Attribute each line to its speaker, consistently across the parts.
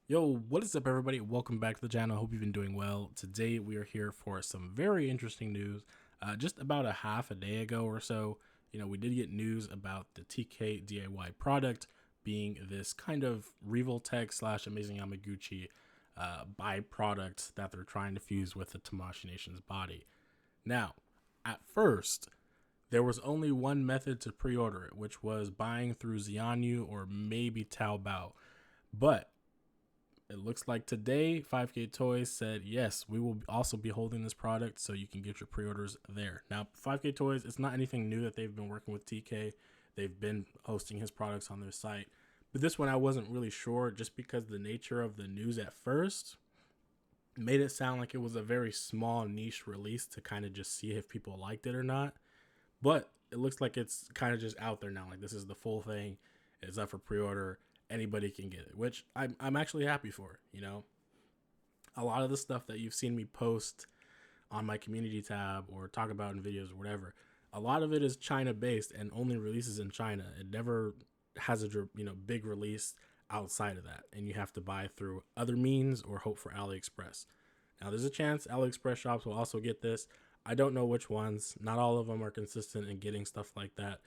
Speaker 1: Yo, what is up, everybody? Welcome back to the channel. I hope you've been doing well. Today, we are here for some very interesting news. Just about a half a day ago or so, we did get news about the TK DIY product being this kind of Revoltech slash Amazing Yamaguchi byproduct that they're trying to fuse with the Tamashii Nation's body. Now, at first, there was only one method to pre-order it, which was buying through Xianyu or maybe Taobao. But it looks like today 5K Toys said, yes, we will also be holding this product so you can get your pre-orders there. Now, 5K Toys, it's not anything new that they've been working with TK. They've been hosting his products on their site. But this one I wasn't really sure, just because the nature of the news at first made it sound like it was a very small niche release to kind of just see if people liked it or not. But it looks like it's kind of just out there now. Like, this is the full thing. It's up for pre-order. Anybody can get it, which I'm actually happy for. A lot of the stuff that you've seen me post on my community tab or talk about in videos or whatever, a lot of it is China based and only releases in China. It never has a big release outside of that, and you have to buy through other means or hope for AliExpress. Now, there's a chance AliExpress shops will also get this. I don't know which ones. Not all of them are consistent in getting stuff like that.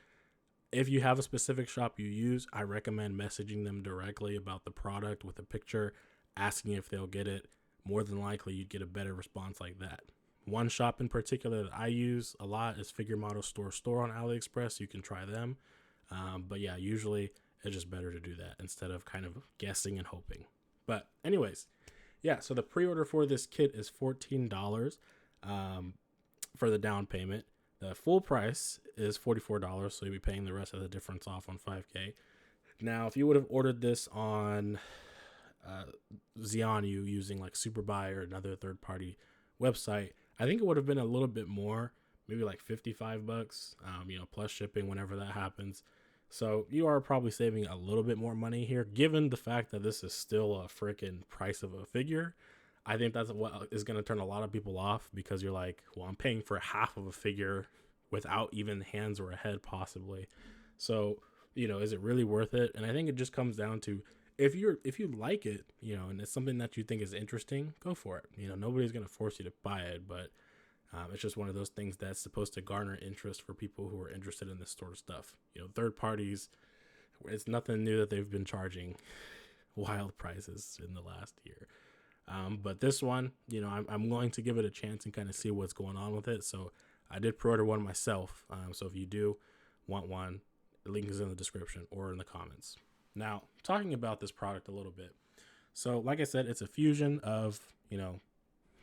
Speaker 1: If you have a specific shop you use, I recommend messaging them directly about the product with a picture, asking if they'll get it. More than likely, you'd get a better response like that. One shop in particular that I use a lot is Figure Model Store on AliExpress. You can try them. But yeah, usually it's just better to do that instead of kind of guessing and hoping. But anyways, yeah, so the pre-order for this kit is $14 for the down payment. The full price is $44, so you'll be paying the rest of the difference off on 5K. Now, if you would have ordered this on Xianyu using like Superbuy or another third-party website, I think it would have been a little bit more, maybe like $55, plus shipping whenever that happens. So you are probably saving a little bit more money here, given the fact that this is still a freaking price of a figure. I think that's what is going to turn a lot of people off, because you're like, well, I'm paying for half of a figure without even hands or a head possibly. So, is it really worth it? And I think it just comes down to, if you like it, and it's something that you think is interesting, go for it. Nobody's going to force you to buy it, but it's just one of those things that's supposed to garner interest for people who are interested in this sort of stuff. Third parties, it's nothing new that they've been charging wild prices in the last year. But this one, I'm going to give it a chance and kind of see what's going on with it. So I did pre-order one myself. So if you do want one, the link is in the description or in the comments. Now, talking about this product a little bit. So like I said, it's a fusion of,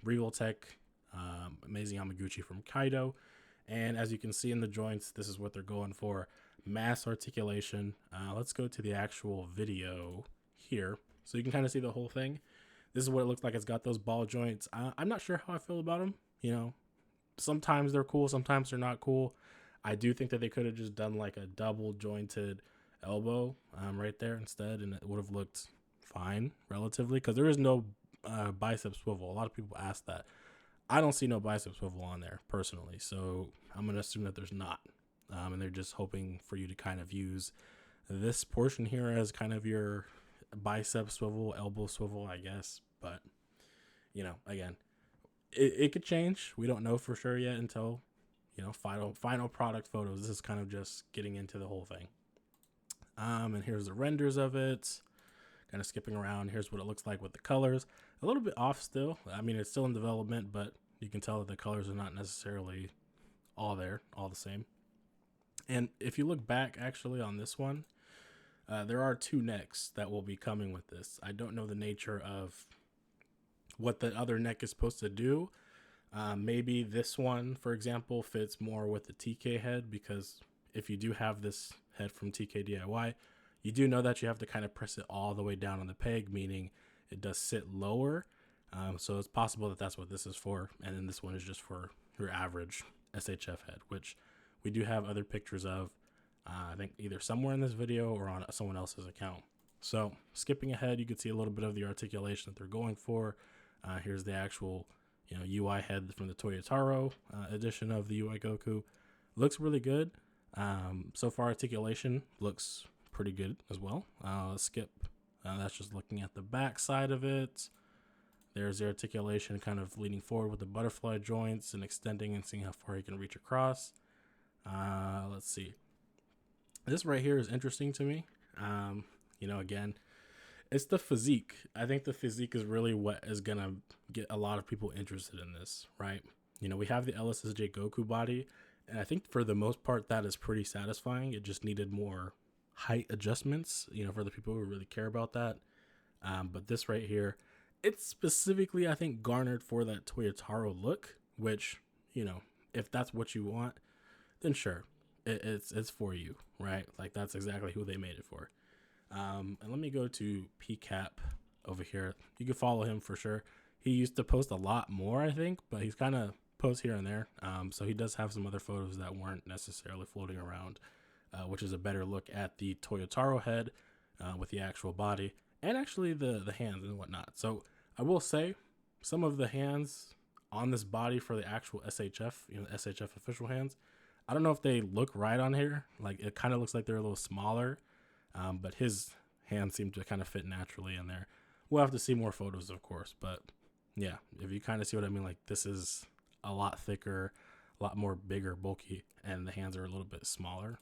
Speaker 1: Revoltech, Amazing Yamaguchi from Kaiyodo. And as you can see in the joints, this is what they're going for. Mass articulation. Let's go to the actual video here, so you can kind of see the whole thing. This is what it looks like. It's got those ball joints. I'm not sure how I feel about them. Sometimes they're cool, sometimes they're not cool. I do think that they could have just done like a double jointed elbow right there instead, and it would have looked fine relatively, because there is no bicep swivel. A lot of people ask that. I don't see no bicep swivel on there personally, so I'm going to assume that there's not. And they're just hoping for you to kind of use this portion here as kind of your bicep swivel, elbow swivel, I guess. But again, it could change. We don't know for sure yet until final product photos. This is kind of just getting into the whole thing. And here's the renders of it. Kind of skipping around. Here's what it looks like with the colors. A little bit off still. I mean, it's still in development, but you can tell that the colors are not necessarily all the same. And if you look back actually on this one, there are two necks that will be coming with this. I don't know the nature of what the other neck is supposed to do. Maybe this one, for example, fits more with the TK head, because if you do have this head from TK DIY, you do know that you have to kind of press it all the way down on the peg, meaning it does sit lower. So it's possible that that's what this is for. And then this one is just for your average SHF head, which we do have other pictures of. I think either somewhere in this video or on someone else's account. So skipping ahead, you can see a little bit of the articulation that they're going for. Here's the actual UI head from the Toyotaro edition of the UI Goku. Looks really good. So far, articulation looks pretty good as well. Let's skip That's just looking at the back side of it. There's the articulation kind of leaning forward with the butterfly joints and extending and seeing how far you can reach across. Let's see. This right here is interesting to me. Again, it's the physique. I think the physique is really what is going to get a lot of people interested in this, right? We have the LSSJ Goku body, and I think for the most part, that is pretty satisfying. It just needed more height adjustments, for the people who really care about that. But this right here, it's specifically, I think, garnered for that Toyotaro look, which, if that's what you want, then sure, it's for you, right? Like, that's exactly who they made it for. And let me go to PCAP over here. You can follow him for sure. He used to post a lot more, I think, but he's kind of posts here and there. So he does have some other photos that weren't necessarily floating around, which is a better look at the Toyotaro head with the actual body and actually the hands and whatnot. So I will say some of the hands on this body for the actual SHF, the SHF official hands, I don't know if they look right on here. Like, it kind of looks like they're a little smaller, but his hands seem to kind of fit naturally in there. We'll have to see more photos, of course, but yeah, if you kind of see what I mean, like, this is a lot thicker, a lot more bigger, bulky, and the hands are a little bit smaller.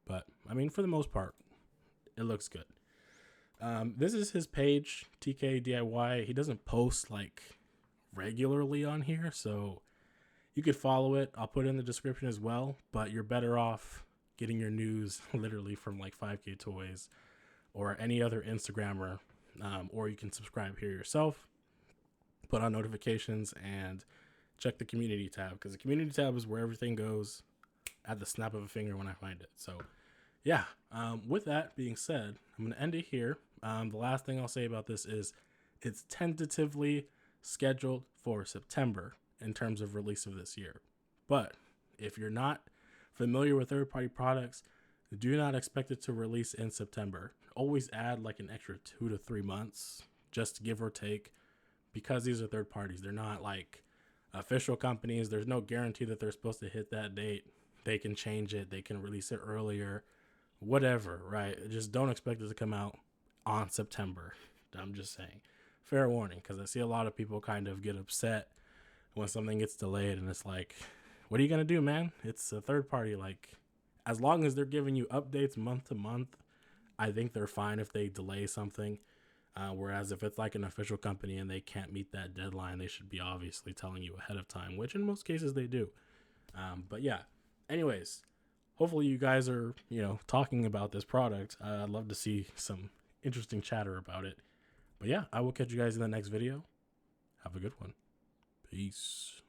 Speaker 1: But I mean, for the most part, it looks good. This is his page, TK DIY. He doesn't post like regularly on here, so you could follow it. I'll put it in the description as well, but you're better off getting your news literally from like 5K Toys or any other Instagrammer, or you can subscribe here yourself, put on notifications, and check the community tab, because the community tab is where everything goes at the snap of a finger when I find it. So yeah, with that being said, I'm going to end it here. The last thing I'll say about this is it's tentatively scheduled for September in terms of release of this year. But if you're not familiar with third-party products, do not expect it to release in September. Always add like an extra 2 to 3 months, just give or take, because these are third parties. They're not like official companies. There's no guarantee that they're supposed to hit that date. They can change it. They can release it earlier, whatever, right? Just don't expect it to come out on September. I'm just saying. Fair warning, because I see a lot of people kind of get upset when something gets delayed, and it's like, what are you going to do, man? It's a third party. Like, as long as they're giving you updates month to month, I think they're fine if they delay something. Whereas if it's like an official company and they can't meet that deadline, they should be obviously telling you ahead of time, which in most cases they do. But yeah, anyways, hopefully you guys are, talking about this product. I'd love to see some interesting chatter about it. But yeah, I will catch you guys in the next video. Have a good one. Peace.